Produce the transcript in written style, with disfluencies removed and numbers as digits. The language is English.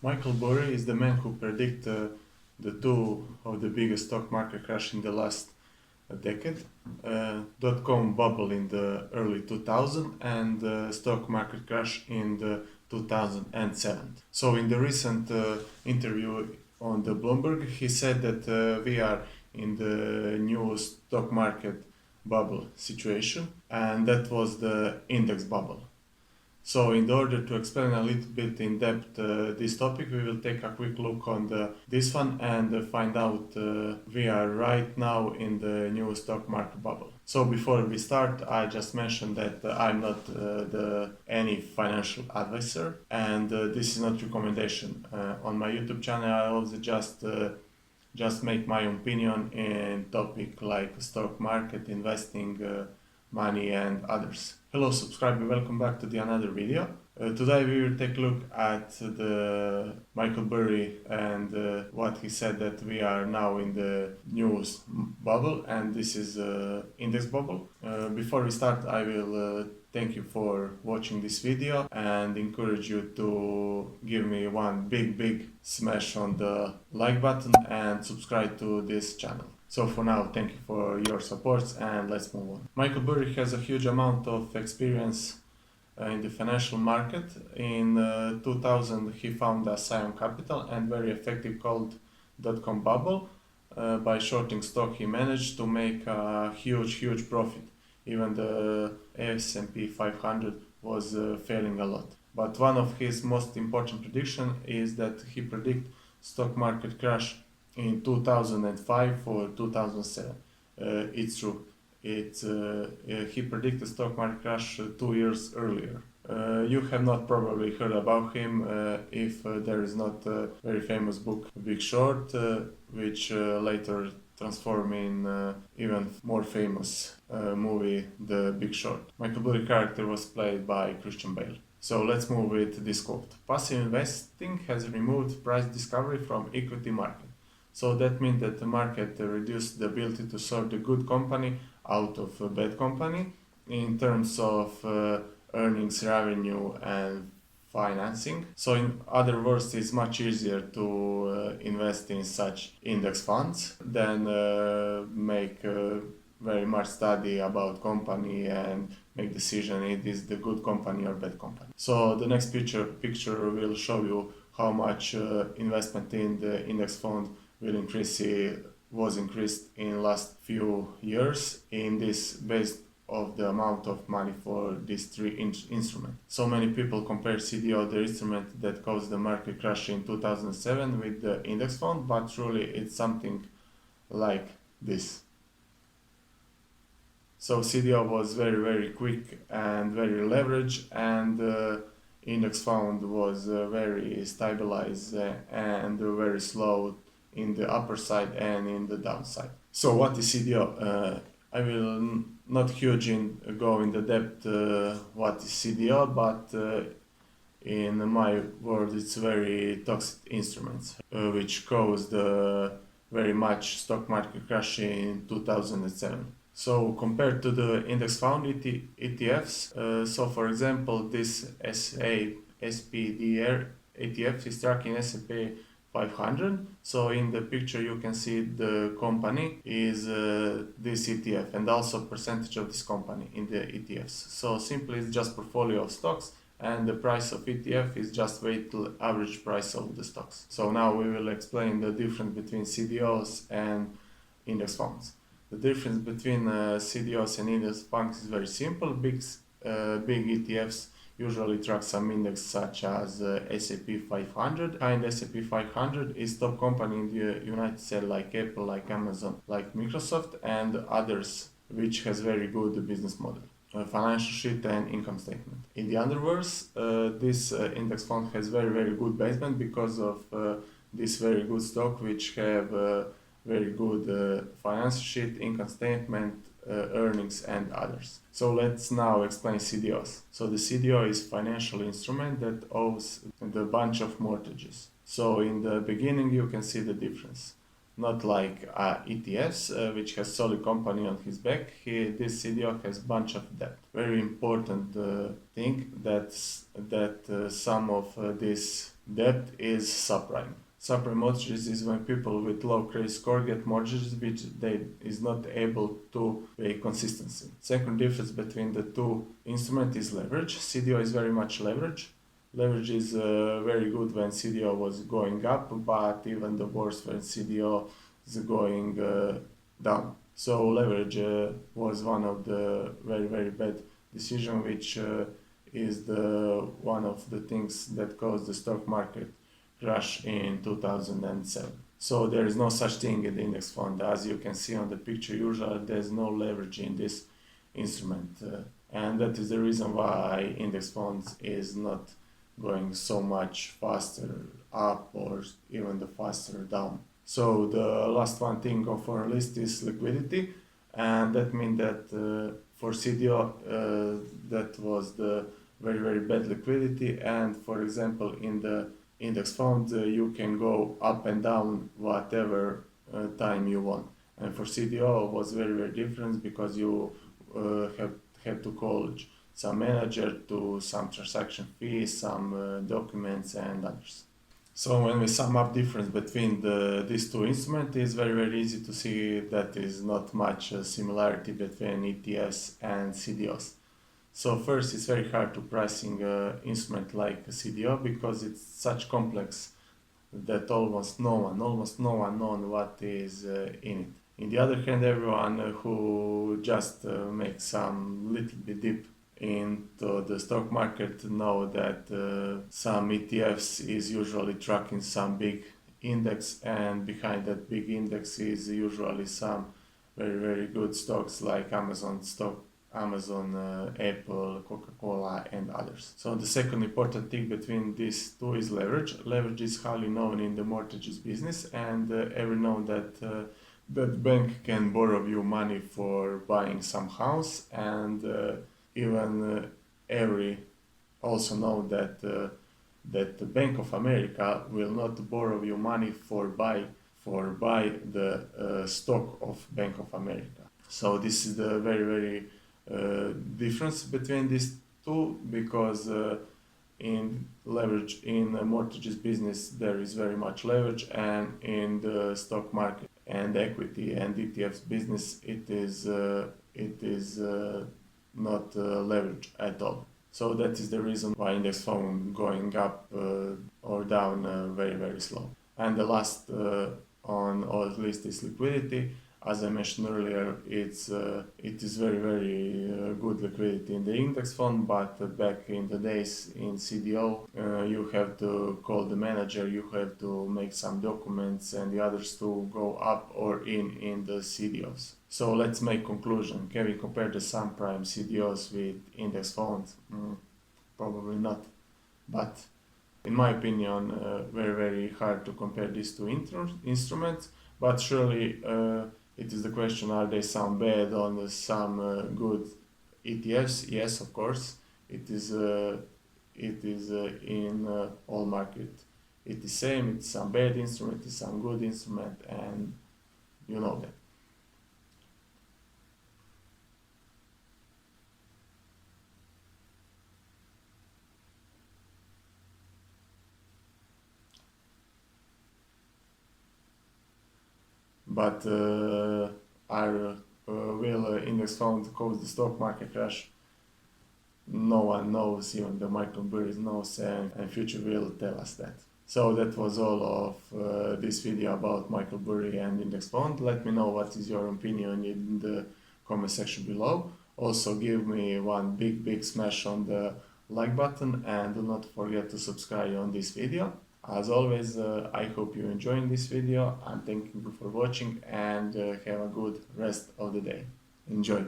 Michael Burry is the man who predict the two of the biggest stock market crash in the last decade, dot-com bubble in the early 2000 and the stock market crash in the 2007. So in the recent interview on the Bloomberg, he said that we are in the new stock market bubble situation, and that was the index bubble. So in order to explain a little bit in depth this topic, we will take a quick look on this one and find out we are right now in the new stock market bubble. So before we start, I just mentioned that I'm not any financial advisor, and this is not recommendation. On my YouTube channel, I also just make my opinion in topic like stock market, investing, money and others. Hello subscriber, welcome back to another video. Today we will take a look at the Michael Burry and what he said that we are now in the news bubble, and this is index bubble. Before we start, I will thank you for watching this video and encourage you to give me one big smash on the like button and subscribe to this channel. So for now, thank you for your support and let's move on. Michael Burry has a huge amount of experience in the financial market. In 2000, he found a Scion Capital and very effective called dot-com bubble. By shorting stock, he managed to make a huge profit. Even the S&P 500 was failing a lot. But one of his most important prediction is that he predict stock market crash in 2005 or 2007. It's true. He predicted stock market crash 2 years earlier. You have not probably heard about him if there is not a very famous book, Big Short, which later transformed in even more famous movie, The Big Short. Michael Burry character was played by Christian Bale. So let's move with this quote. Passive investing has removed price discovery from equity market. So that means that the market reduced the ability to sort the good company out of a bad company in terms of earnings, revenue and financing. So in other words, it's much easier to invest in such index funds than make very much study about company and make decision it is the good company or bad company. So the next picture will show you how much investment in the index fund was increased in last few years in this based of the amount of money for these three instruments. So many people compare CDO, the instrument that caused the market crash in 2007, with the index fund, but truly it's something like this. So CDO was very quick and very leveraged, and the index fund was very stabilized and very slow in the upper side and in the downside. So what is CDO? I will not go in the depth what is CDO, but in my world it's very toxic instruments which caused very much stock market crash in 2007. So compared to the index fund ETFs, so for example this SPDR ETF is tracking S&P 500. So in the picture you can see the company is this ETF and also percentage of this company in the ETFs. So simply it's just portfolio of stocks, and the price of ETF is just weighted average price of the stocks. So now we will explain the difference between CDOs and index funds. The difference between CDOs and index funds is very simple. Big ETFs usually track some index such as S&P 500. Behind S&P 500 is top company in the United States like Apple, like Amazon, like Microsoft and others, which has very good business model, financial sheet and income statement. In the other words, this index fund has very good basement because of this very good stock which have very good financial sheet, income statement, earnings and others. So let's now explain CDOs. So the CDO is financial instrument that owes the bunch of mortgages. So in the beginning you can see the difference. Not like ETFs, which has solid company on his back. This CDO has bunch of debt. Very important thing that some of these debt is subprime. Subprime mortgages is when people with low credit score get mortgages which they is not able to pay consistency. Second difference between the two instruments is leverage. CDO is very much leverage. Leverage is very good when CDO was going up, but even the worst when CDO is going down. So leverage was one of the very bad decision, which is the one of the things that caused the stock market crash in 2007. So there is no such thing in the index fund. As you can see on the picture, usually there's no leverage in this instrument, and that is the reason why index funds is not going so much faster up or even the faster down. So the last one thing of our list is liquidity, and that means that for CDO that was the very bad liquidity, and for example in the index fund you can go up and down whatever time you want, and for CDO it was very different because you had to call some manager to some transaction fees, some documents and others. So when we sum up difference between these two instruments, it's very easy to see that is not much similarity between ETFs and CDOs. So first, it's very hard to pricing instrument like a CDO because it's such complex that almost no one knows what is in it. In the other hand, everyone who just makes some little bit deep into the stock market know that some ETFs is usually tracking some big index, and behind that big index is usually some very good stocks like Amazon, Apple, Coca-Cola and others. So the second important thing between these two is leverage. Leverage is highly known in the mortgages business, and every know that that bank can borrow you money for buying some house, and even every also know that that the Bank of America will not borrow you money for buy the stock of Bank of America. So this is the very difference between these two, because in leverage in mortgages business there is very much leverage, and in the stock market and equity and ETFs business it is not leverage at all. So that is the reason why index fund going up or down very slow. And the last on our list is liquidity. As I mentioned earlier, it is very good liquidity in the index fund, but back in the days in CDO, you have to call the manager, you have to make some documents and the others to go up or in the CDOs. So let's make conclusion. Can we compare the subprime CDOs with index funds? Probably not. But in my opinion, very hard to compare these two instruments. But surely it is the question: are they some bad on some good ETFs? Yes, of course. It is in all market. It is same. It's some bad instrument. It's some good instrument, and you know that. But will index fund cause the stock market crash? No one knows, even the Michael Burry knows, and future will tell us that. So that was all of this video about Michael Burry and index fund. Let me know what is your opinion in the comment section below. Also give me one big smash on the like button, and do not forget to subscribe on this video. As always, I hope you enjoyed this video. I'm thanking you for watching, and have a good rest of the day. Enjoy!